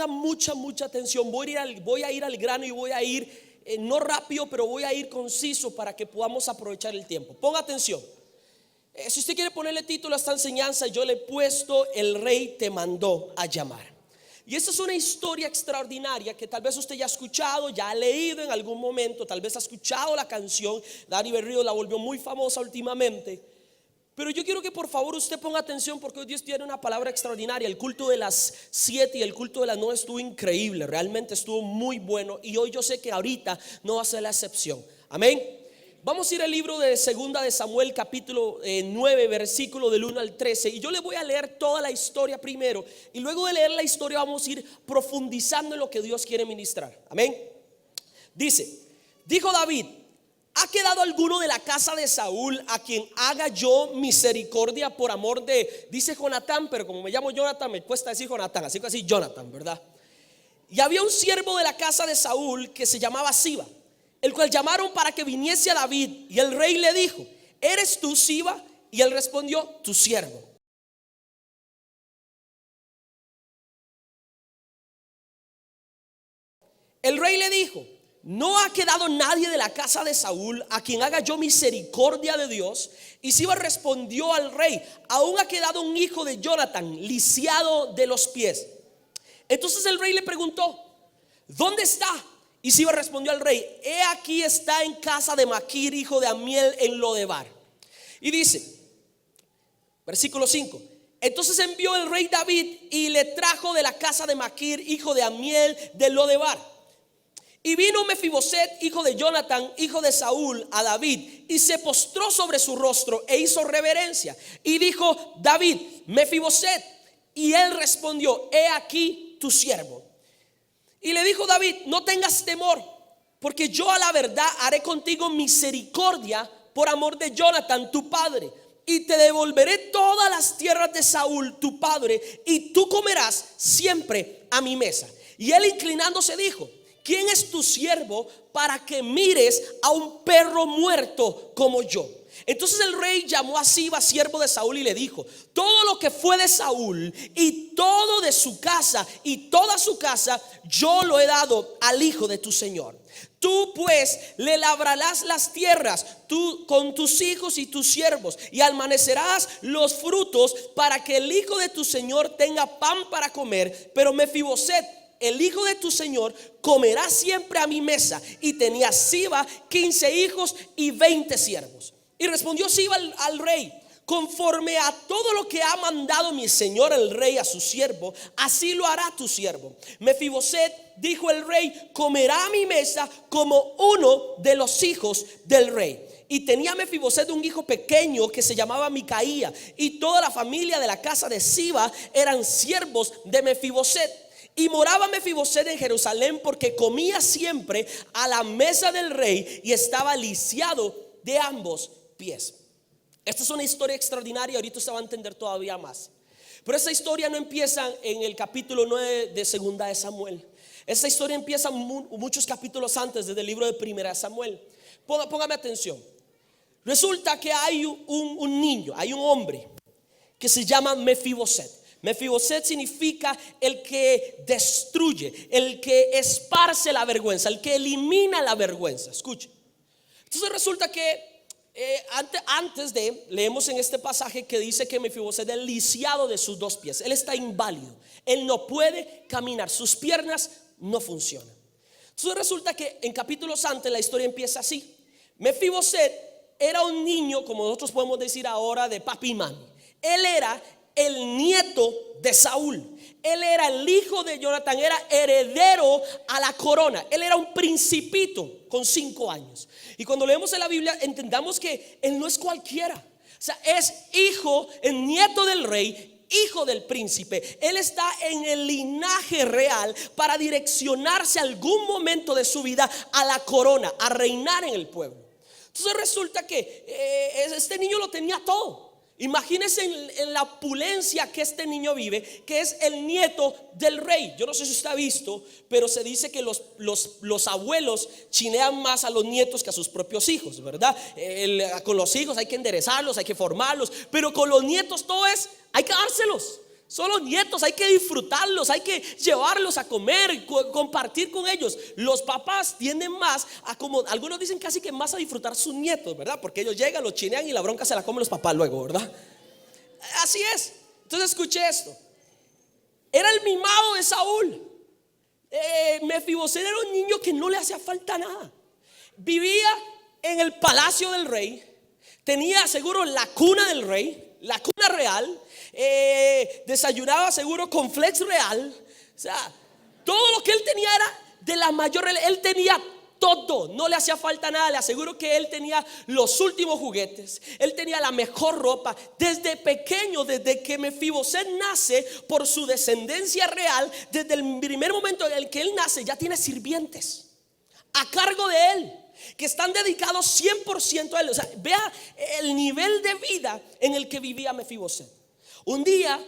ponga mucha atención. Voy a ir al grano y voy a ir no rápido, pero voy a ir conciso para que podamos aprovechar el tiempo. Ponga atención. Si usted quiere ponerle título a esta enseñanza, yo le he puesto: el rey te mandó a llamar. Y esta es una historia extraordinaria que tal vez usted ya ha escuchado, ya ha leído en algún momento, tal vez ha escuchado la canción. Dani Berrío la volvió muy famosa últimamente. Pero yo quiero que por favor usted ponga atención, porque hoy Dios tiene una palabra extraordinaria. El culto de las 7 y el culto de las 9 estuvo increíble, realmente estuvo muy bueno. Y hoy yo sé que ahorita no va a ser la excepción. Amén. Vamos a ir al libro de Segunda de Samuel, capítulo 9, versículo del 1 al 13. Y yo le voy a leer toda la historia primero, y luego de leer la historia vamos a ir profundizando en lo que Dios quiere ministrar. Amén. Dice: dijo David: ¿ha quedado alguno de la casa de Saúl a quien haga yo misericordia por amor de? Dice Jonatán, pero como me llamo Jonathan me cuesta decir Jonatán, así que así Jonathan, ¿verdad? Y había un siervo de la casa de Saúl que se llamaba Siba, el cual llamaron para que viniese a David. Y el rey le dijo: ¿eres tú Siba? Y él respondió: tu siervo. El rey le dijo: ¿no ha quedado nadie de la casa de Saúl a quien haga yo misericordia de Dios? Y Siba respondió al rey: aún ha quedado un hijo de Jonathan, lisiado de los pies. Entonces el rey le preguntó: ¿dónde está? Y Siba respondió al rey: he aquí está en casa de Maquir, hijo de Amiel, en Lodebar. Y dice, versículo 5: entonces envió el rey David y le trajo de la casa de Maquir, hijo de Amiel, de Lodebar. Y vino Mefiboset, hijo de Jonathan, hijo de Saúl, a David, y se postró sobre su rostro e hizo reverencia. Y dijo David: Mefiboset. Y él respondió: he aquí tu siervo. Y le dijo David: no tengas temor, porque yo a la verdad haré contigo misericordia por amor de Jonathan tu padre, y te devolveré todas las tierras de Saúl tu padre, y tú comerás siempre a mi mesa. Y él, inclinándose, dijo: ¿quién es tu siervo para que mires a un perro muerto como yo? Entonces el rey llamó a Siba, siervo de Saúl, y le dijo: todo lo que fue de Saúl y todo de su casa y toda su casa, yo lo he dado al hijo de tu señor. Tú pues le labrarás las tierras, tú con tus hijos y tus siervos, y almacenarás los frutos para que el hijo de tu señor tenga pan para comer. Pero Mefiboset, el hijo de tu señor, comerá siempre a mi mesa. Y tenía Siba 15 hijos y 20 siervos. Y respondió Siba al rey: conforme a todo lo que ha mandado mi señor el rey a su siervo, así lo hará tu siervo. Mefiboset, dijo el rey, comerá a mi mesa como uno de los hijos del rey. Y tenía Mefiboset un hijo pequeño que se llamaba Micaía, y toda la familia de la casa de Siba eran siervos de Mefiboset. Y moraba Mefiboset en Jerusalén, porque comía siempre a la mesa del rey y estaba lisiado de ambos pies. Esta es una historia extraordinaria. Ahorita se va a entender todavía más. Pero esta historia no empieza en el capítulo 9 de Segunda de Samuel. Esta historia empieza muchos capítulos antes, desde el libro de Primera de Samuel. Póngame atención. Resulta que hay un niño, hay un hombre que se llama Mefiboset. Mefiboset significa el que destruye, el que esparce la vergüenza, el que elimina la vergüenza. Escuche. Entonces resulta que leemos en este pasaje que dice que Mefiboset es lisiado de sus dos pies. Él está inválido, él no puede caminar, sus piernas no funcionan. Entonces resulta que en capítulos antes la historia empieza así. Mefiboset era un niño, como nosotros podemos decir ahora, de papi y mami. Él era el nieto de Saúl. Él era el hijo de Jonathan, era heredero a la corona. Él era un principito con 5 años. Y cuando leemos en la Biblia, entendamos que él no es cualquiera. O sea, es hijo, el nieto del rey, hijo del príncipe. Él está en el linaje real para direccionarse algún momento de su vida a la corona, a reinar en el pueblo. Entonces resulta que este niño lo tenía todo. Imagínense en la opulencia que este niño vive, que es el nieto del rey. Yo no sé si usted ha visto, pero se dice que los abuelos chinean más a los nietos que a sus propios hijos, ¿verdad? Con los hijos hay que enderezarlos, hay que formarlos, pero con los nietos todo es, hay que dárselos. Son los nietos, hay que disfrutarlos, hay que llevarlos a comer, compartir con ellos. Los papás tienden más a, como algunos dicen, casi que más a disfrutar sus nietos, ¿verdad? Porque ellos llegan, los chinean y la bronca se la comen los papás luego, ¿verdad? Así es. Entonces escuché esto. Era el mimado de Saúl. Mefiboset era un niño que no le hacía falta nada. Vivía en el palacio del rey. Tenía seguro la cuna del rey, la cuna real. Desayunaba seguro con flex real. O sea, todo lo que él tenía era de la mayor. Él tenía todo, no le hacía falta nada. Le aseguro que él tenía los últimos juguetes, él tenía la mejor ropa. Desde pequeño, desde que Mefiboset nace, por su descendencia real, desde el primer momento en el que él nace, ya tiene sirvientes a cargo de él, que están dedicados 100% a él. O sea, vea el nivel de vida en el que vivía Mefiboset. Un día,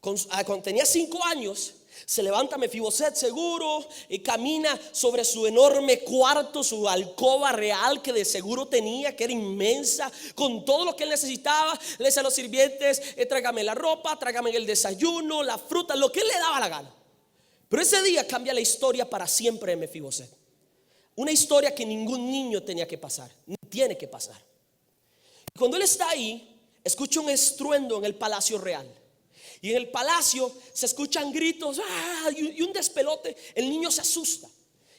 cuando tenía 5 años, se levanta Mefiboset seguro y camina sobre su enorme cuarto, su alcoba real que de seguro tenía, que era inmensa, con todo lo que él necesitaba. Le dice a los sirvientes: tráigame la ropa, tráigame el desayuno, la fruta, lo que él le daba la gana. Pero ese día cambia la historia para siempre de Mefiboset. Una historia que ningún niño tenía que pasar, ni tiene que pasar. Cuando él está ahí, escucha un estruendo en el palacio real. Y en el palacio se escuchan gritos y un despelote. El niño se asusta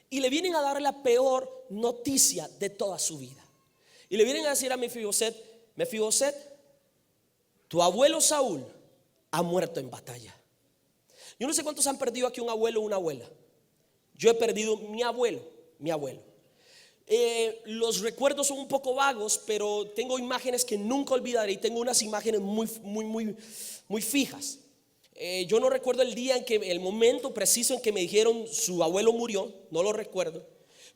y le vienen a dar la peor noticia de toda su vida. Y le vienen a decir a Mefiboset: Mefiboset, tu abuelo Saúl ha muerto en batalla. Yo no sé cuántos han perdido aquí un abuelo o una abuela. Yo he perdido mi abuelo. Los recuerdos son un poco vagos, pero tengo imágenes que nunca olvidaré. Y tengo unas imágenes muy fijas. Yo no recuerdo el día en que, el momento preciso en que me dijeron su abuelo murió, no lo recuerdo.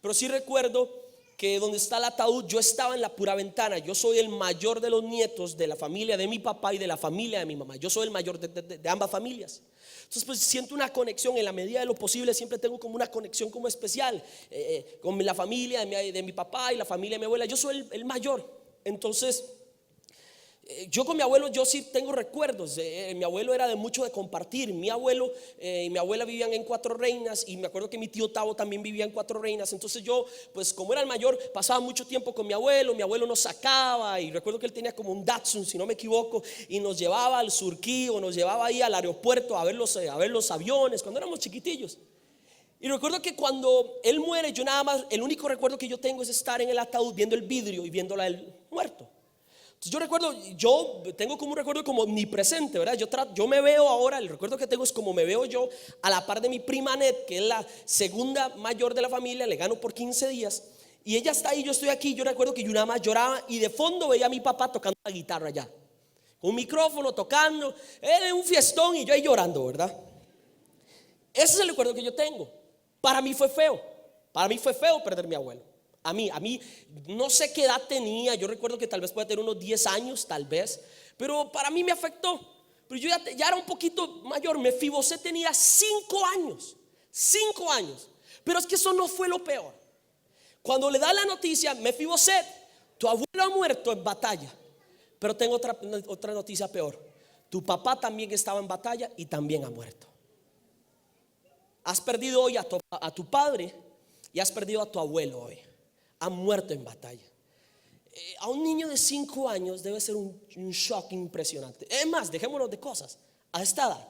Pero sí recuerdo que donde está el ataúd, yo estaba en la pura ventana. Yo soy el mayor de los nietos de la familia de mi papá y de la familia de mi mamá. Yo soy el mayor de ambas familias. Entonces pues siento una conexión, en la medida de lo posible siempre tengo como una conexión como especial con la familia de mi papá y la familia de mi abuela. Yo soy el mayor. Entonces yo con mi abuelo, yo sí tengo recuerdos. Mi abuelo era de mucho de compartir. Mi abuelo y mi abuela vivían en Cuatro Reinas, y me acuerdo que mi tío Tavo también vivía en Cuatro Reinas. Entonces yo, pues como era el mayor, pasaba mucho tiempo con mi abuelo. Mi abuelo nos sacaba, y recuerdo que él tenía como un Datsun, si no me equivoco, y nos llevaba al Surquí o nos llevaba ahí al aeropuerto a ver los aviones cuando éramos chiquitillos. Y recuerdo que cuando él muere, yo nada más, el único recuerdo que yo tengo es estar en el ataúd viendo el vidrio y viéndola él muerto. Entonces yo recuerdo, yo tengo como un recuerdo como omnipresente, ¿verdad? Yo me veo ahora, el recuerdo que tengo es como me veo yo a la par de mi prima Net, que es la segunda mayor de la familia. Le gano por 15 días. Y ella está ahí, yo estoy aquí. Yo recuerdo que yo nada más lloraba, y de fondo veía a mi papá tocando la guitarra allá, con un micrófono tocando, era un fiestón, y yo ahí llorando, ¿verdad? Ese es el recuerdo que yo tengo. Para mí fue feo perder a mi abuelo. A mí no sé qué edad tenía. Yo recuerdo que tal vez pueda tener unos 10 años, tal vez. Pero para mí me afectó. Pero yo ya era un poquito mayor. Mefiboset tenía 5 años. 5 años. Pero es que eso no fue lo peor. Cuando le da la noticia: Mefiboset, tu abuelo ha muerto en batalla. Pero tengo otra noticia peor. Tu papá también estaba en batalla y también ha muerto. Has perdido hoy a tu padre y has perdido a tu abuelo hoy. Han muerto en batalla. A un niño de 5 años debe ser un shock impresionante. Es más, dejémonos de cosas. A esta edad,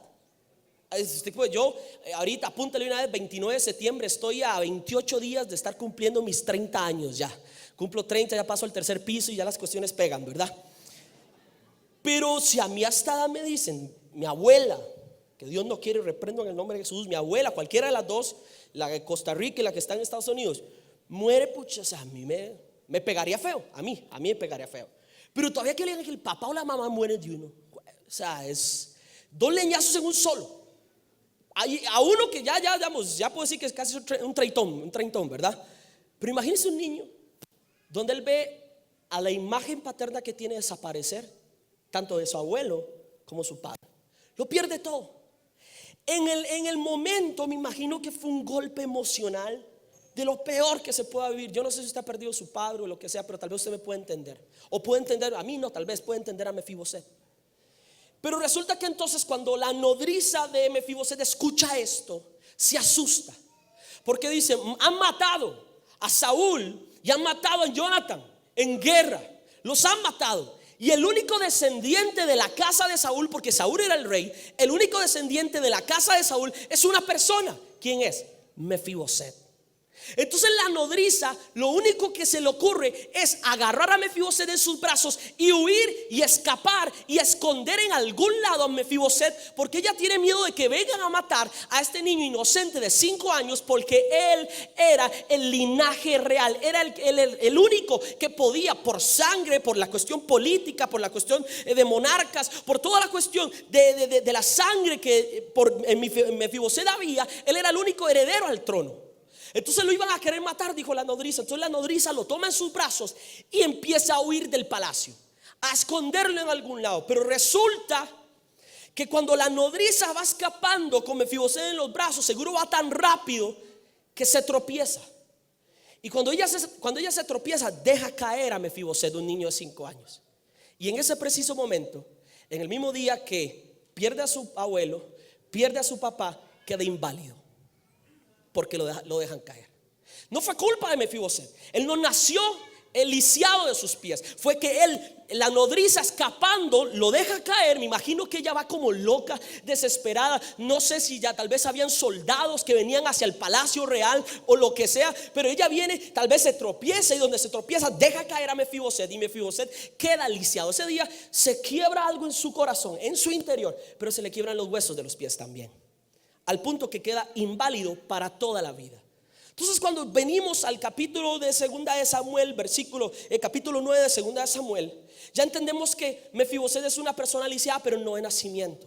yo ahorita, apúntale una vez, 29 de septiembre, estoy a 28 días de estar cumpliendo mis 30 años ya. Cumplo 30, ya paso al tercer piso y ya las cuestiones pegan, ¿verdad? Pero si a mí a esta edad me dicen, mi abuela, que Dios no quiere, reprendo en el nombre de Jesús, mi abuela, cualquiera de las dos, la de Costa Rica y la que está en Estados Unidos, muere, pucha, o sea, a mí me pegaría feo. A mí me pegaría feo. Pero todavía que le digan que el papá o la mamá muere de uno, o sea, es 2 leñazos en un solo. A uno que ya puedo decir que es casi un treintón, ¿verdad? Pero imagínese un niño donde él ve a la imagen paterna que tiene desaparecer, tanto de su abuelo como su padre. Lo pierde todo. En el momento me imagino que fue un golpe emocional de lo peor que se pueda vivir. Yo no sé si usted ha perdido a su padre o lo que sea, pero tal vez usted me puede entender. O puede entender a mí, no, tal vez puede entender a Mefiboset. Pero resulta que entonces cuando la nodriza de Mefiboset escucha esto, se asusta, porque dice: han matado a Saúl y han matado a Jonathan en guerra, los han matado. Y el único descendiente de la casa de Saúl, porque Saúl era el rey, el único descendiente de la casa de Saúl es una persona. ¿Quién es? Mefiboset. Entonces la nodriza, lo único que se le ocurre es agarrar a Mefiboset en sus brazos y huir y escapar y esconder en algún lado a Mefiboset, porque ella tiene miedo de que vengan a matar a este niño inocente de 5 años, porque él era el linaje real, era el único que podía, por sangre, por la cuestión política, por la cuestión de monarcas, por toda la cuestión de la sangre que en Mefiboset había. Él era el único heredero al trono. Entonces lo iban a querer matar, dijo la nodriza. Entonces la nodriza lo toma en sus brazos y empieza a huir del palacio, a esconderlo en algún lado. Pero resulta que cuando la nodriza va escapando con Mefiboset en los brazos, seguro va tan rápido que se tropieza. Y cuando ella se tropieza, deja caer a Mefiboset, un niño de 5 años. Y en ese preciso momento, en el mismo día que pierde a su abuelo, pierde a su papá, queda inválido, porque lo dejan caer. No fue culpa de Mefiboset. Él no nació lisiado de sus pies. Fue que la nodriza escapando lo deja caer. Me imagino que ella va como loca, desesperada. No sé si ya tal vez habían soldados que venían hacia el palacio real o lo que sea, pero ella viene, tal vez se tropieza, y donde se tropieza deja caer a Mefiboset, y Mefiboset queda lisiado. Ese día se quiebra algo en su corazón, en su interior, pero se le quiebran los huesos de los pies también, al punto que queda inválido para toda la vida. Entonces cuando venimos al capítulo de Segunda de Samuel, capítulo 9 de Segunda de Samuel, ya entendemos que Mefiboset es una persona lisiada, pero no de nacimiento.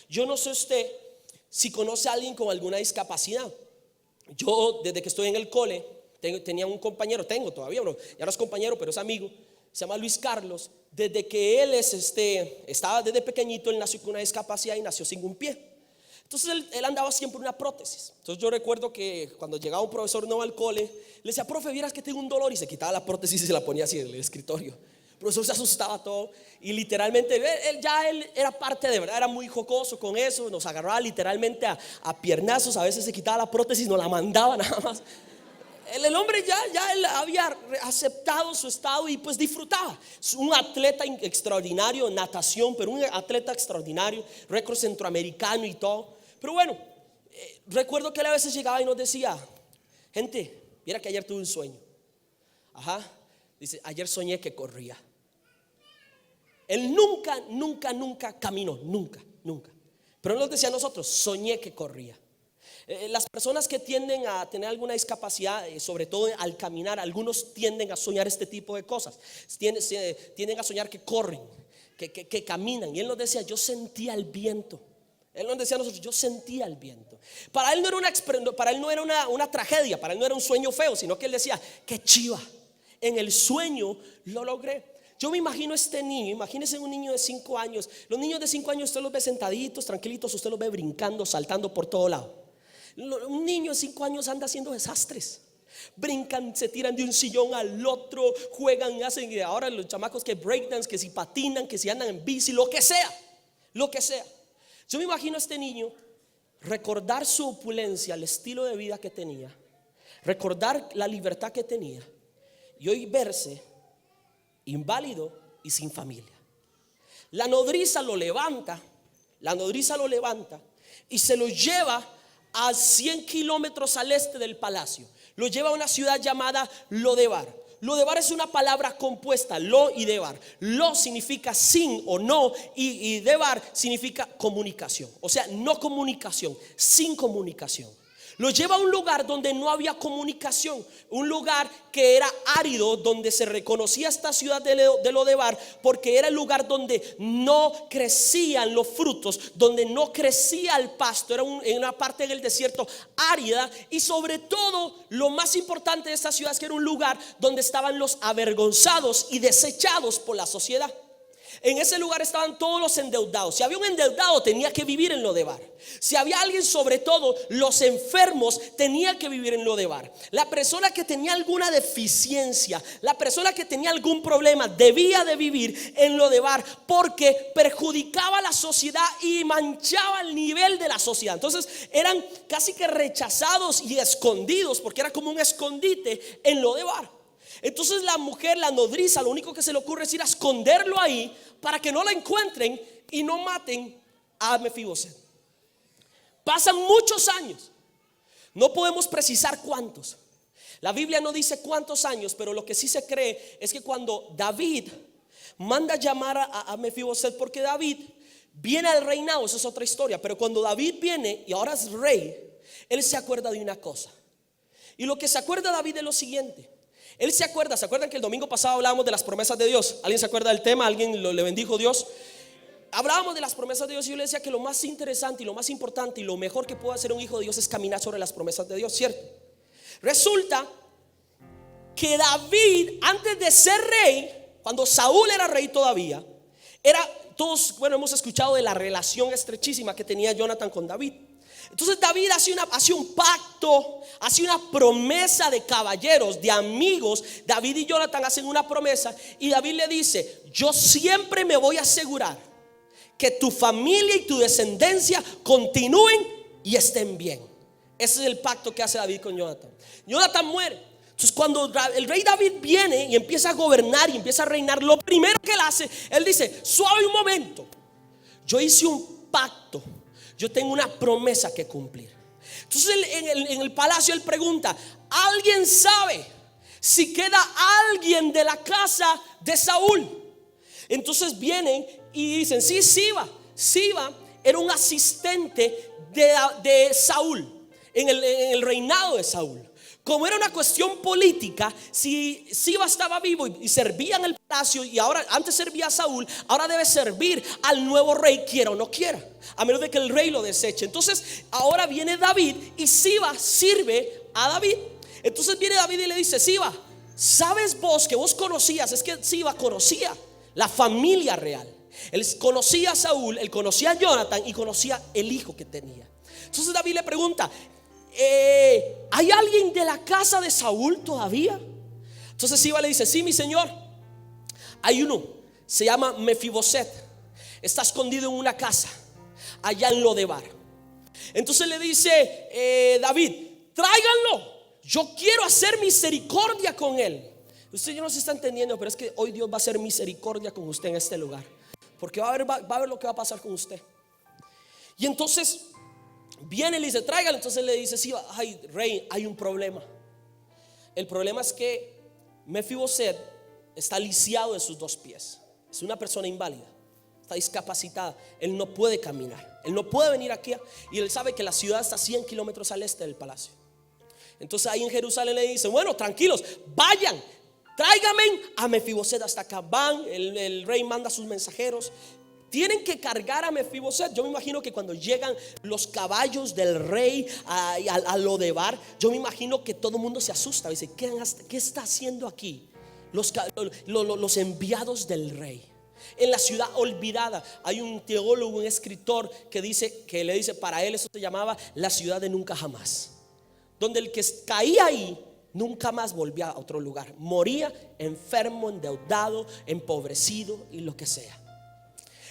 Yo no sé usted si conoce a alguien con alguna discapacidad. Yo desde que estoy en el cole tenía un compañero, tengo todavía, ya no es compañero, pero es amigo, se llama Luis Carlos. Desde que él estaba desde pequeñito, él nació con una discapacidad y nació sin un pie. Entonces él andaba siempre una prótesis. Entonces yo recuerdo que cuando llegaba un profesor nuevo al cole, le decía: profe, vieras que tengo un dolor, y se quitaba la prótesis y se la ponía así en el escritorio. El profesor se asustaba todo, y literalmente él era parte de verdad, era muy jocoso con eso. Nos agarraba literalmente a piernazos. A veces se quitaba la prótesis, nos la mandaba nada más. El hombre ya él había aceptado su estado y pues disfrutaba. Un atleta extraordinario, natación, pero un atleta extraordinario, récord centroamericano y todo. Pero bueno, recuerdo que él a veces llegaba y nos decía: gente, mira que ayer tuve un sueño. Dice: ayer soñé que corría. Él nunca caminó, nunca. Pero él nos decía a nosotros: soñé que corría. Las personas que tienden a tener alguna discapacidad, sobre todo al caminar, algunos tienden a soñar este tipo de cosas. Tienden a soñar que corren, que caminan. Y él nos decía: yo sentía el viento. Él nos decía a nosotros: yo sentía el viento. Para él no era una tragedia, para él no era un sueño feo, sino que él decía: qué chiva, en el sueño lo logré. Yo me imagino este niño, imagínese un niño de 5 años. Los niños de 5 años usted los ve sentaditos, tranquilitos, usted los ve brincando, saltando por todo lado. Un niño de 5 años anda haciendo desastres. Brincan, se tiran de un sillón al otro, juegan, hacen ahora los chamacos que breakdance, que si patinan, que si andan en bici, lo que sea. Yo me imagino a este niño recordar su opulencia, el estilo de vida que tenía, recordar la libertad que tenía, y hoy verse inválido y sin familia. La nodriza lo levanta y se lo lleva a 100 kilómetros al este del palacio. Lo lleva a una ciudad llamada Lodebar. Lodebar es una palabra compuesta, lo y debar. Lo significa sin o no, y debar significa comunicación. O sea, no comunicación, sin comunicación. Lo lleva a un lugar donde no había comunicación, un lugar que era árido, donde se reconocía esta ciudad de Lodebar porque era el lugar donde no crecían los frutos, donde no crecía el pasto. Era una parte del desierto árida, y sobre todo lo más importante de esta ciudad es que era un lugar donde estaban los avergonzados y desechados por la sociedad. En ese lugar estaban todos los endeudados. Si había un endeudado, tenía que vivir en Lodebar. Si había alguien, sobre todo los enfermos, tenía que vivir en Lodebar. La persona que tenía alguna deficiencia, la persona que tenía algún problema, debía de vivir en Lodebar, porque perjudicaba a la sociedad y manchaba el nivel de la sociedad. Entonces eran casi que rechazados y escondidos, porque era como un escondite en Lodebar. Entonces la mujer, la nodriza, lo único que se le ocurre es ir a esconderlo ahí para que no la encuentren y no maten a Mefiboset. Pasan muchos años, no podemos precisar cuántos. La Biblia no dice cuántos años, pero lo que sí se cree es que cuando David manda llamar a Mefiboset, porque David viene al reinado, eso es otra historia, pero cuando David viene y ahora es rey, él se acuerda de una cosa. Y lo que se acuerda David es lo siguiente. Él ¿se acuerdan que el domingo pasado hablábamos de las promesas de Dios? ¿Alguien se acuerda del tema? ¿Alguien le bendijo Dios? Hablábamos de las promesas de Dios y yo le decía que lo más interesante y lo más importante y lo mejor que puede hacer un hijo de Dios es caminar sobre las promesas de Dios, ¿cierto? Resulta que David, antes de ser rey, cuando Saúl era rey todavía, todos, hemos escuchado de la relación estrechísima que tenía Jonathan con David. Entonces David hace un pacto, hace una promesa de caballeros, de amigos. David y Jonathan hacen una promesa y David le dice: yo siempre me voy a asegurar que tu familia y tu descendencia continúen y estén bien. Ese es el pacto que hace David con Jonathan. Jonathan muere. Entonces cuando el rey David viene y empieza a gobernar y empieza a reinar, lo primero que él hace, él dice: suave un momento, yo hice un pacto, yo tengo una promesa que cumplir. Entonces en el palacio él pregunta: ¿alguien sabe si queda alguien de la casa de Saúl? Entonces vienen y dicen: sí, Siba era un asistente de Saúl en el reinado de Saúl. Como era una cuestión política, si Siba estaba vivo y servía en el palacio, y ahora antes servía a Saúl, ahora debe servir al nuevo rey, quiera o no quiera, a menos de que el rey lo deseche. Entonces ahora viene David y Siba sirve a David. Entonces viene David y le dice: Siba, ¿sabes vos que vos conocías? Es que Siba conocía la familia real. Él conocía a Saúl, él conocía a Jonathan y conocía el hijo que tenía. Entonces David le pregunta: ¿hay alguien de la casa de Saúl todavía? Entonces Siba le dice: sí, mi señor, hay uno, se llama Mefiboset, está escondido en una casa allá en Lodebar. Entonces le dice David: tráiganlo, yo quiero hacer misericordia con él. Usted ya no se está entendiendo, pero es que hoy Dios va a hacer misericordia con usted en este lugar, porque va a ver lo que va a pasar con usted. Y entonces viene y le dice: tráigalo. Entonces le dice: sí, ay, rey, hay un problema. El problema es que Mefiboset está lisiado de sus dos pies. Es una persona inválida, está discapacitada. Él no puede caminar, él no puede venir aquí. Y él sabe que la ciudad está 100 kilómetros al este del palacio. Entonces ahí en Jerusalén le dicen: bueno, tranquilos, vayan, tráigame a Mefiboset hasta acá. Van, el rey manda a sus mensajeros. Tienen que cargar a Mefiboset. Yo me imagino que cuando llegan los caballos del rey a Lodebar, yo me imagino que todo el mundo se asusta. Dice: ¿qué está haciendo aquí los enviados del rey? En la ciudad olvidada. Hay un teólogo, un escritor que le dice, para él eso se llamaba la ciudad de nunca jamás, donde el que caía ahí nunca más volvía a otro lugar. Moría enfermo, endeudado, empobrecido y lo que sea.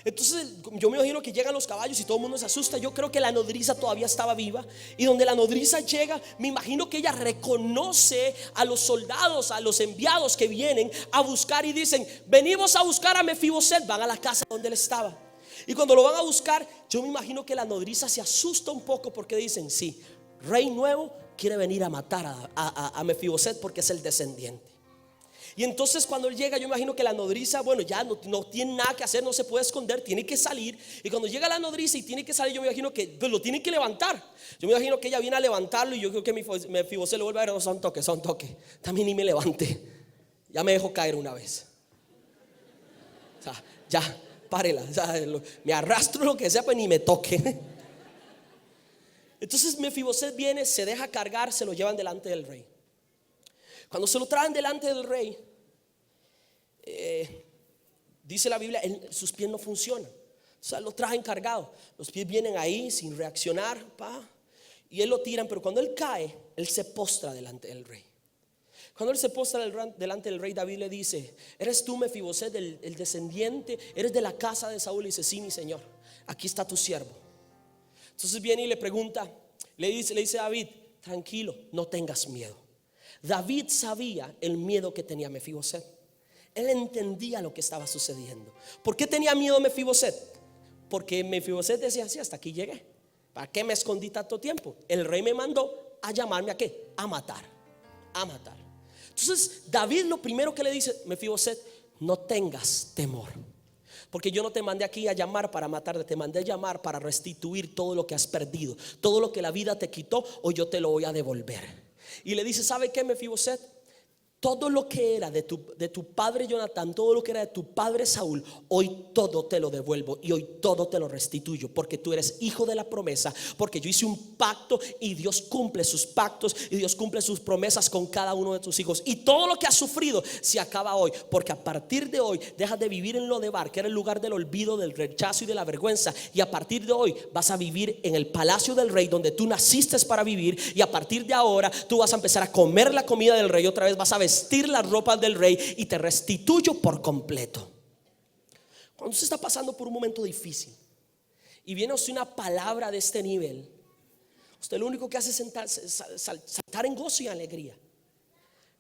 Entonces yo me imagino que llegan los caballos y todo el mundo se asusta. Yo creo que la nodriza todavía estaba viva, y donde la nodriza llega, me imagino que ella reconoce a los soldados, a los enviados que vienen a buscar y dicen: venimos a buscar a Mefiboset. Van a la casa donde él estaba, y cuando lo van a buscar, yo me imagino que la nodriza se asusta un poco, porque dicen: sí, rey nuevo quiere venir a matar a Mefiboset porque es el descendiente. Y entonces cuando él llega, yo imagino que la nodriza, bueno, ya no tiene nada que hacer, no se puede esconder, tiene que salir. Y cuando llega la nodriza y tiene que salir, yo me imagino que pues, lo tienen que levantar. Yo me imagino que ella viene a levantarlo, y yo creo que Mefiboset le vuelve a ver: no, son toque, también ni me levante, ya me dejo caer una vez. O sea, ya, párela, o sea, me arrastro lo que sea, pues ni me toque. Entonces Mefiboset viene, se deja cargar, se lo llevan delante del rey. Cuando se lo traen delante del rey, dice la Biblia, sus pies no funcionan. O sea, lo traen cargado. Los pies vienen ahí sin reaccionar, y él lo tiran, pero cuando él cae, él se postra delante del rey. Cuando él se postra delante del rey, David le dice: ¿eres tú, Mefiboset, el descendiente? ¿Eres de la casa de Saúl? Y dice: sí, mi señor, aquí está tu siervo. Entonces viene y le pregunta, le dice a David: tranquilo, no tengas miedo. David sabía el miedo que tenía Mefiboset. Él entendía lo que estaba sucediendo. ¿Por qué tenía miedo Mefiboset? Porque Mefiboset decía así: hasta aquí llegué. ¿Para qué me escondí tanto tiempo? El rey me mandó a llamarme ¿a qué? A matar. A matar. Entonces David lo primero que le dice: Mefiboset, no tengas temor, porque yo no te mandé aquí a llamar para matarte, te mandé a llamar para restituir todo lo que has perdido, todo lo que la vida te quitó, o yo te lo voy a devolver. Y le dice: ¿sabe qué, Mefiboset? Todo lo que era de tu padre Jonatán, todo lo que era de tu padre Saúl, hoy todo te lo devuelvo y hoy todo te lo restituyo, porque tú eres hijo de la promesa, porque yo hice un pacto y Dios cumple sus pactos y Dios cumple sus promesas con cada uno de tus hijos. Y todo lo que has sufrido se acaba hoy, porque a partir de hoy dejas de vivir en Lodebar, que era el lugar del olvido, del rechazo y de la vergüenza, y a partir de hoy vas a vivir en el palacio del rey, donde tú naciste para vivir. Y a partir de ahora tú vas a empezar a comer la comida del rey otra vez, vas a vestir las ropas del rey y te restituyo por completo. Cuando usted está pasando por un momento difícil y viene a usted una palabra de este nivel, usted lo único que hace es saltar en gozo y alegría.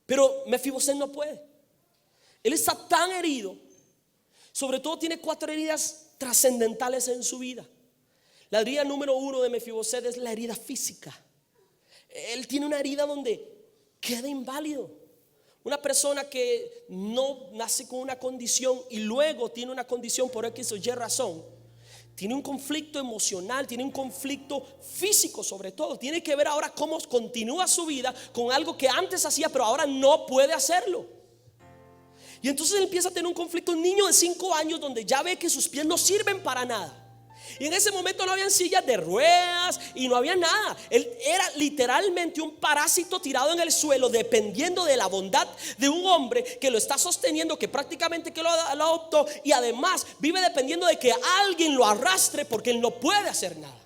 Pero Mefiboset no puede. Él está tan herido. Sobre todo tiene 4 heridas trascendentales en su vida. La herida número 1 de Mefiboset es la herida física. Él tiene una herida donde queda inválido. Una persona que no nace con una condición y luego tiene una condición por X o Y razón, tiene un conflicto emocional, tiene un conflicto físico sobre todo. Tiene que ver ahora cómo continúa su vida con algo que antes hacía pero ahora no puede hacerlo. Y entonces él empieza a tener un conflicto. Un niño de 5 años donde ya ve que sus pies no sirven para nada. Y en ese momento no habían sillas de ruedas y no había nada. Él era literalmente un parásito tirado en el suelo, dependiendo de la bondad de un hombre que lo está sosteniendo, que prácticamente que lo adoptó, y además vive dependiendo de que alguien lo arrastre, porque él no puede hacer nada.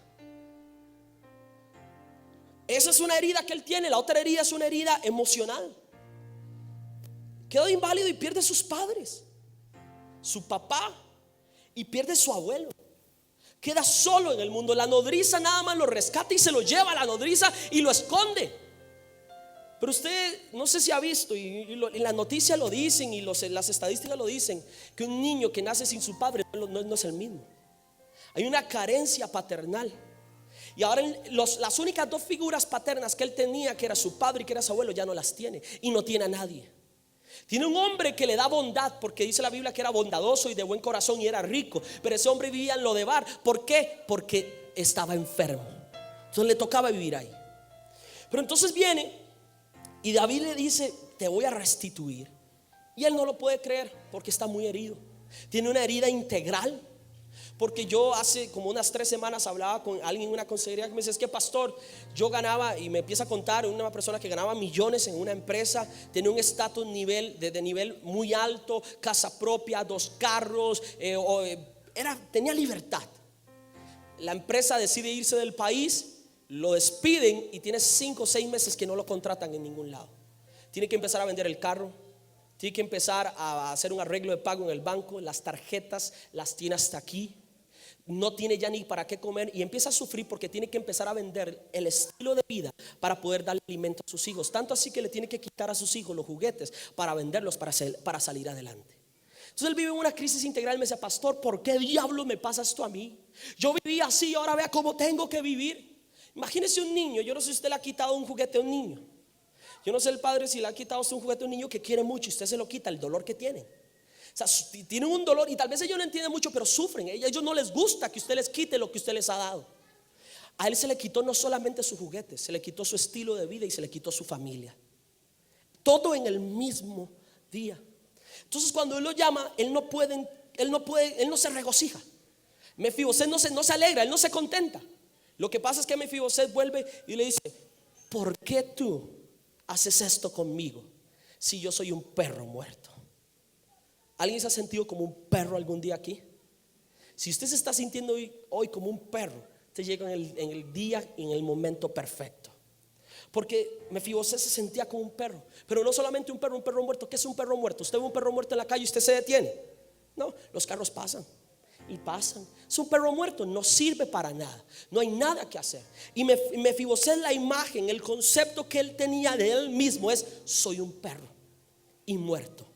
Esa es una herida que él tiene. La otra herida es una herida emocional. Quedó inválido y pierde sus padres, su papá, y pierde su abuelo. Queda solo en el mundo. La nodriza nada más lo rescata y se lo lleva a la nodriza y lo esconde. Pero usted no sé si ha visto, y las noticias lo dicen y las estadísticas lo dicen, que un niño que nace sin su padre no es el mismo. Hay una carencia paternal. Y ahora las únicas 2 figuras paternas que él tenía, que era su padre y que era su abuelo, ya no las tiene. Y no tiene a nadie. Tiene un hombre que le da bondad, porque dice la Biblia que era bondadoso y de buen corazón y era rico. Pero ese hombre vivía en Lodebar. ¿Por qué? Porque estaba enfermo. Entonces le tocaba vivir ahí. Pero entonces viene y David le dice: te voy a restituir. Y él no lo puede creer porque está muy herido. Tiene una herida integral. Porque yo hace como unas 3 semanas hablaba con alguien en una consejería que me dice: es que pastor, yo ganaba, y me empieza a contar una persona que ganaba millones en una empresa, tenía un estatus de nivel muy alto, casa propia, 2 carros, tenía libertad. La empresa decide irse del país, lo despiden y tiene 5 o 6 meses que no lo contratan en ningún lado. Tiene que empezar a vender el carro, tiene que empezar a hacer un arreglo de pago en el banco, las tarjetas las tiene hasta aquí. No tiene ya ni para qué comer y empieza a sufrir porque tiene que empezar a vender el estilo de vida para poder darle alimento a sus hijos. Tanto así que le tiene que quitar a sus hijos los juguetes para venderlos para salir adelante. Entonces él vive en una crisis integral. Me dice: pastor, ¿por qué diablo me pasa esto a mí? Yo viví así, ahora vea cómo tengo que vivir. Imagínese un niño. Yo no sé si usted le ha quitado un juguete a un niño. Yo no sé el padre si le ha quitado un juguete a un niño que quiere mucho y usted se lo quita, el dolor que tiene. O sea, tienen un dolor y tal vez ellos no entienden mucho, pero sufren. A ellos no les gusta que usted les quite lo que usted les ha dado. A él se le quitó no solamente sus juguetes, se le quitó su estilo de vida y se le quitó su familia. Todo en el mismo día. Entonces cuando él lo llama, él no se regocija. Mefiboset no se alegra, él no se contenta. Lo que pasa es que Mefiboset vuelve y le dice: ¿por qué tú haces esto conmigo si yo soy un perro muerto? ¿Alguien se ha sentido como un perro algún día aquí? Si usted se está sintiendo hoy como un perro, usted llega en el día, en el momento perfecto. Porque Mefiboset se sentía como un perro, pero no solamente un perro muerto. ¿Qué es un perro muerto? Usted ve un perro muerto en la calle y usted se detiene. No, los carros pasan y pasan. Es un perro muerto, no sirve para nada, no hay nada que hacer. Y Mefiboset, la imagen, el concepto que él tenía de él mismo es: soy un perro y muerto.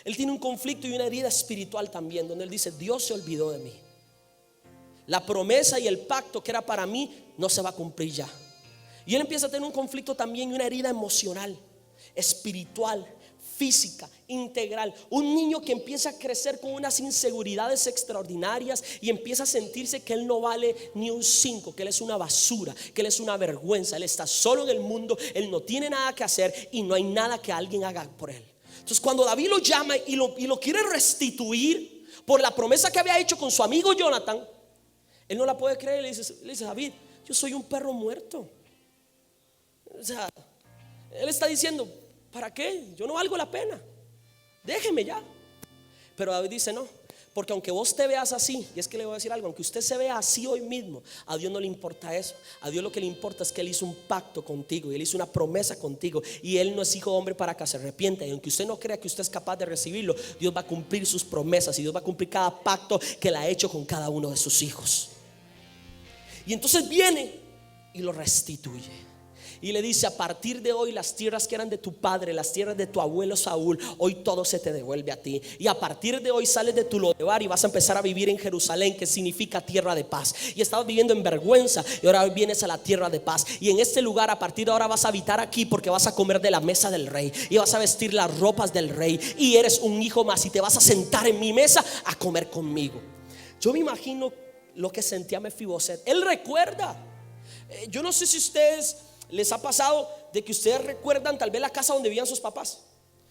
Él tiene un conflicto y una herida espiritual también, donde él dice: Dios se olvidó de mí. La promesa y el pacto que era para mí no se va a cumplir ya. Y él empieza a tener un conflicto también y una herida emocional, espiritual, física, integral. Un niño que empieza a crecer con unas inseguridades extraordinarias y empieza a sentirse que él no vale ni un 5, que él es una basura, que él es una vergüenza. Él está solo en el mundo, él no tiene nada que hacer y no hay nada que alguien haga por él. Entonces, cuando David lo llama y lo quiere restituir por la promesa que había hecho con su amigo Jonathan, él no la puede creer. Le dice: David, yo soy un perro muerto. O sea, él está diciendo: ¿para qué? Yo no valgo la pena, déjeme ya. Pero David dice: no, porque aunque vos te veas así, y es que le voy a decir algo, aunque usted se vea así hoy mismo, a Dios no le importa eso. A Dios lo que le importa es que Él hizo un pacto contigo, y Él hizo una promesa contigo, y Él no es hijo de hombre para que se arrepienta. Y aunque usted no crea que usted es capaz de recibirlo, Dios va a cumplir sus promesas, y Dios va a cumplir cada pacto que Él ha hecho con cada uno de sus hijos. Y entonces viene y lo restituye. Y le dice: a partir de hoy, las tierras que eran de tu padre, las tierras de tu abuelo Saúl, hoy todo se te devuelve a ti. Y a partir de hoy sales de tu Lodebar y vas a empezar a vivir en Jerusalén, que significa tierra de paz. Y estabas viviendo en vergüenza y ahora vienes a la tierra de paz. Y en este lugar, a partir de ahora, vas a habitar aquí, porque vas a comer de la mesa del rey y vas a vestir las ropas del rey. Y eres un hijo más y te vas a sentar en mi mesa a comer conmigo. Yo me imagino lo que sentía Mefiboset. Él recuerda. Yo no sé si ustedes les ha pasado de que ustedes recuerdan tal vez la casa donde vivían sus papás.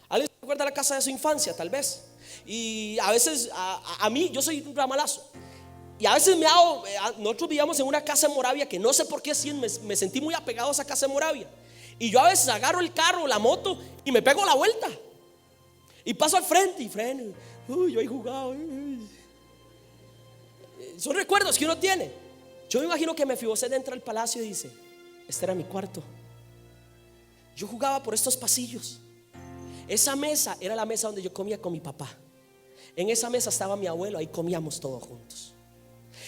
¿Alguien recuerda la casa de su infancia? Tal vez. Y a veces a mí, yo soy un ramalazo, y a veces nosotros vivíamos en una casa en Moravia, que no sé por qué me sentí muy apegado a esa casa en Moravia. Y yo a veces agarro el carro, la moto, y me pego la vuelta y paso al frente y freno. Yo he jugado. Son recuerdos que uno tiene. Yo me imagino que Mefiboset entra al palacio y dice: este era mi cuarto. Yo jugaba por estos pasillos. Esa mesa era la mesa donde yo comía con mi papá. En esa mesa estaba mi abuelo, ahí comíamos todos juntos.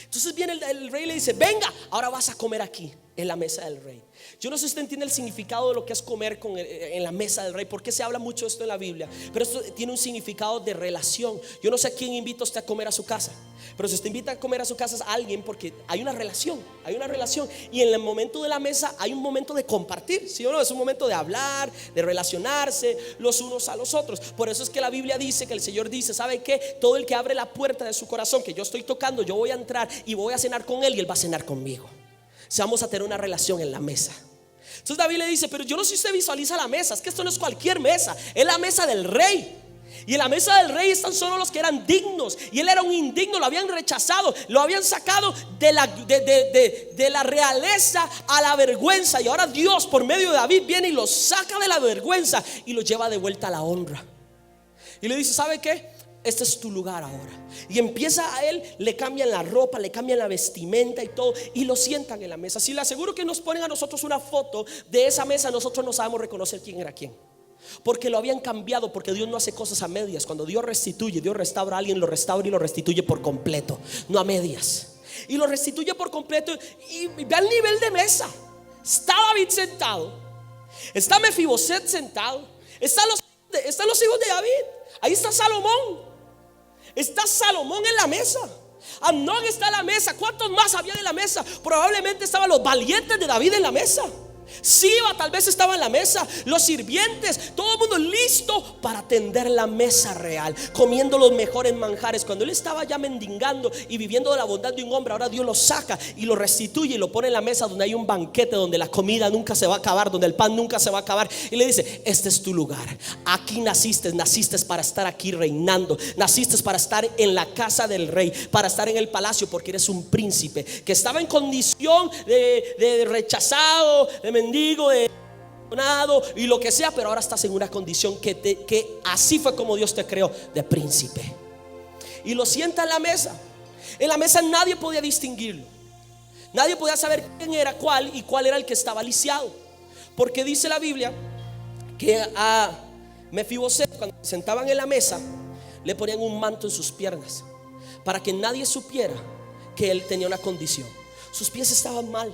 Entonces viene el rey y le dice: venga, ahora vas a comer aquí, en la mesa del rey. Yo no sé si usted entiende el significado de lo que es comer en la mesa del rey, porque se habla mucho de esto en la Biblia, pero esto tiene un significado de relación. Yo no sé a quién invita usted a comer a su casa, pero si usted invita a comer a su casa es a alguien porque hay una relación, y en el momento de la mesa hay un momento de compartir, ¿sí o no? Es un momento de hablar, de relacionarse los unos a los otros. Por eso es que la Biblia dice, que el Señor dice: ¿sabe qué? Todo el que abre la puerta de su corazón, que yo estoy tocando, yo voy a entrar y voy a cenar con él y él va a cenar conmigo. O sea, vamos a tener una relación en la mesa. Entonces David le dice: pero yo no sé si usted visualiza la mesa, es que esto no es cualquier mesa, es la mesa del rey. Y en la mesa del rey están solo los que eran dignos, y él era un indigno, lo habían rechazado, lo habían sacado de la realeza a la vergüenza. Y ahora Dios, por medio de David, viene y lo saca de la vergüenza y lo lleva de vuelta a la honra. Y le dice: ¿sabe qué? Este es tu lugar ahora. Y empieza a él, le cambian la ropa, le cambian la vestimenta y todo, y lo sientan en la mesa. Si le aseguro que nos ponen a nosotros una foto de esa mesa, nosotros no sabemos reconocer quién era quién, porque lo habían cambiado. Porque Dios no hace cosas a medias. Cuando Dios restituye, Dios restaura a alguien, lo restaura y lo restituye por completo, no a medias. Y lo restituye por completo. Y ve al nivel de mesa. Está David sentado, está Mefiboset sentado, están los hijos de David. Ahí está Salomón. Está Salomón en la mesa. Amnón está en la mesa. ¿Cuántos más había en la mesa? Probablemente estaban los valientes de David en la mesa. Siba tal vez estaba en la mesa, los sirvientes, todo el mundo listo para atender la mesa real, comiendo los mejores manjares. Cuando él estaba ya mendigando y viviendo de la bondad de un hombre, ahora Dios lo saca y lo restituye y lo pone en la mesa donde hay un banquete, donde la comida nunca se va a acabar, donde el pan nunca se va a acabar. Y le dice: este es tu lugar, aquí naciste para estar aquí reinando, naciste para estar en la casa del rey, para estar en el palacio, porque eres un príncipe que estaba en condición de rechazado, de mendigo, abandonado y lo que sea, pero ahora estás en una condición que así fue como Dios te creó, de príncipe. Y lo sienta en la mesa. En la mesa nadie podía distinguirlo. Nadie podía saber quién era cuál y cuál era el que estaba lisiado. Porque dice la Biblia que a Mefiboset, cuando se sentaban en la mesa, le ponían un manto en sus piernas para que nadie supiera que él tenía una condición. Sus pies estaban mal.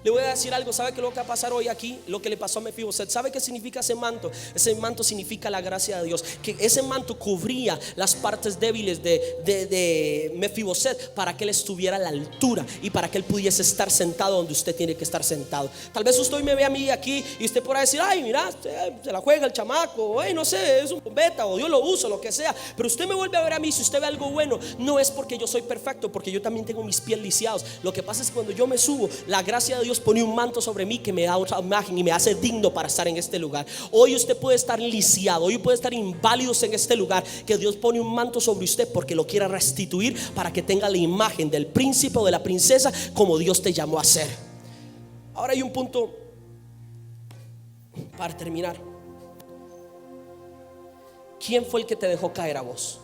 Le voy a decir algo, ¿sabe qué es lo que va a pasar hoy aquí? Lo que le pasó a Mefiboset. ¿Sabe qué significa ese manto? Ese manto significa la gracia de Dios. Que ese manto cubría las partes débiles de Mefiboset, para que él estuviera a la altura y para que él pudiese estar sentado donde usted tiene que estar sentado. Tal vez usted hoy me ve a mí aquí y usted podrá decir: ay, mira, se la juega el chamaco, o no sé, es un bombeta, o Dios lo usa, lo que sea. Pero usted me vuelve a ver a mí, si usted ve algo bueno, no es porque yo soy perfecto, porque yo también tengo mis pies lisiados. Lo que pasa es que cuando yo me subo, la gracia de Dios pone un manto sobre mí que me da otra imagen y me hace digno para estar en este lugar. Hoy usted puede estar lisiado, hoy puede estar inválido en este lugar, que Dios pone un manto sobre usted porque lo quiere restituir, para que tenga la imagen del príncipe o de la princesa como Dios te llamó a ser. Ahora hay un punto para terminar. ¿Quién fue el que te dejó caer a vos?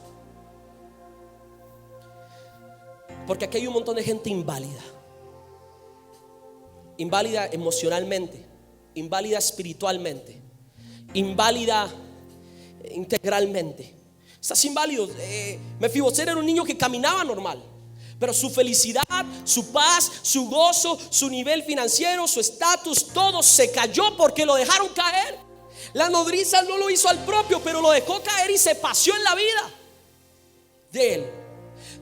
Porque aquí hay un montón de gente inválida. Inválida emocionalmente, inválida espiritualmente, inválida integralmente. Estás inválido. Mefiboset era un niño que caminaba normal, pero su felicidad, su paz, su gozo, su nivel financiero, su estatus, todo se cayó porque lo dejaron caer. La nodriza no lo hizo al propio, pero lo dejó caer y se paseó en la vida de él.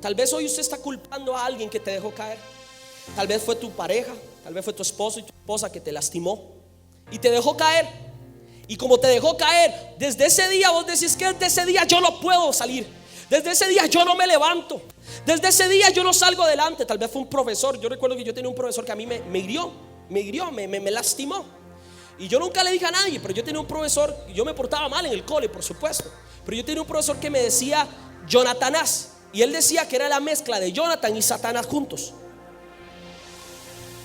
Tal vez hoy usted está culpando a alguien que te dejó caer. Tal vez fue tu pareja, tal vez fue tu esposo y tu esposa que te lastimó y te dejó caer. Y como te dejó caer, desde ese día vos decís: que desde ese día yo no puedo salir, desde ese día yo no me levanto, desde ese día yo no salgo adelante. Tal vez fue un profesor. Yo recuerdo que yo tenía un profesor que a mí me hirió, me lastimó. Y yo nunca le dije a nadie, pero yo tenía un profesor. Yo me portaba mal en el cole, por supuesto, pero yo tenía un profesor que me decía Jonatanás, y él decía que era la mezcla de Jonathan y Satanás juntos.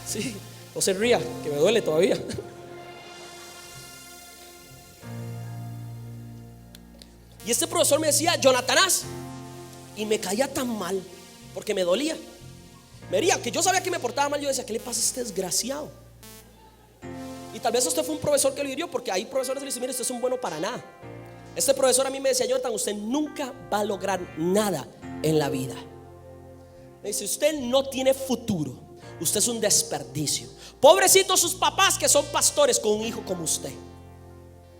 Sí, no se ría, que me duele todavía. Y este profesor me decía Jonatanás, y me caía tan mal porque me dolía. Me hería, que yo sabía que me portaba mal. Yo decía: ¿qué le pasa a este desgraciado? Y tal vez usted fue un profesor que lo hirió, porque hay profesores que le dicen: mire, usted es un bueno para nada. Este profesor a mí me decía: Jonathan, usted nunca va a lograr nada en la vida. Me dice: usted no tiene futuro, usted es un desperdicio. Pobrecitos sus papás que son pastores con un hijo como usted.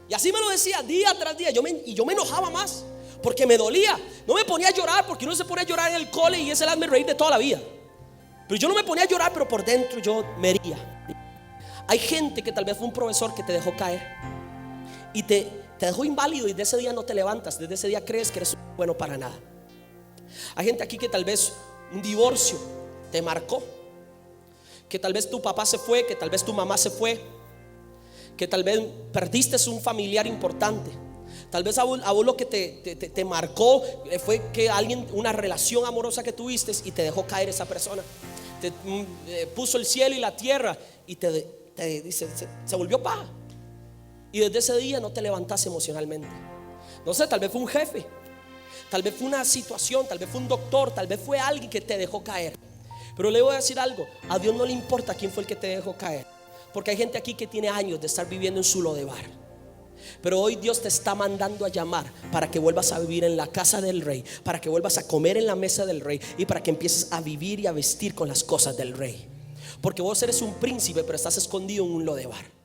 Y así me lo decía día tras día. Yo me enojaba más porque me dolía. No me ponía a llorar, porque uno se pone a llorar en el cole y es el hazme reír de toda la vida. Pero yo no me ponía a llorar, pero por dentro yo me hería. Hay gente que tal vez fue un profesor que te dejó caer y te dejó inválido, y de ese día no te levantas. Desde ese día crees que eres bueno para nada. Hay gente aquí que tal vez un divorcio te marcó, que tal vez tu papá se fue, que tal vez tu mamá se fue, que tal vez perdiste un familiar importante. Tal vez a vos lo que te marcó fue que alguien, una relación amorosa que tuviste, y te dejó caer esa persona. Te puso el cielo y la tierra y se volvió paja. Y desde ese día no te levantaste emocionalmente. No sé, tal vez fue un jefe, tal vez fue una situación, tal vez fue un doctor, tal vez fue alguien que te dejó caer. Pero le voy a decir algo: a Dios no le importa quién fue el que te dejó caer, porque hay gente aquí que tiene años de estar viviendo en su lodebar. Pero hoy Dios te está mandando a llamar para que vuelvas a vivir en la casa del rey, para que vuelvas a comer en la mesa del rey, y para que empieces a vivir y a vestir con las cosas del rey. Porque vos eres un príncipe, pero estás escondido en un lodebar.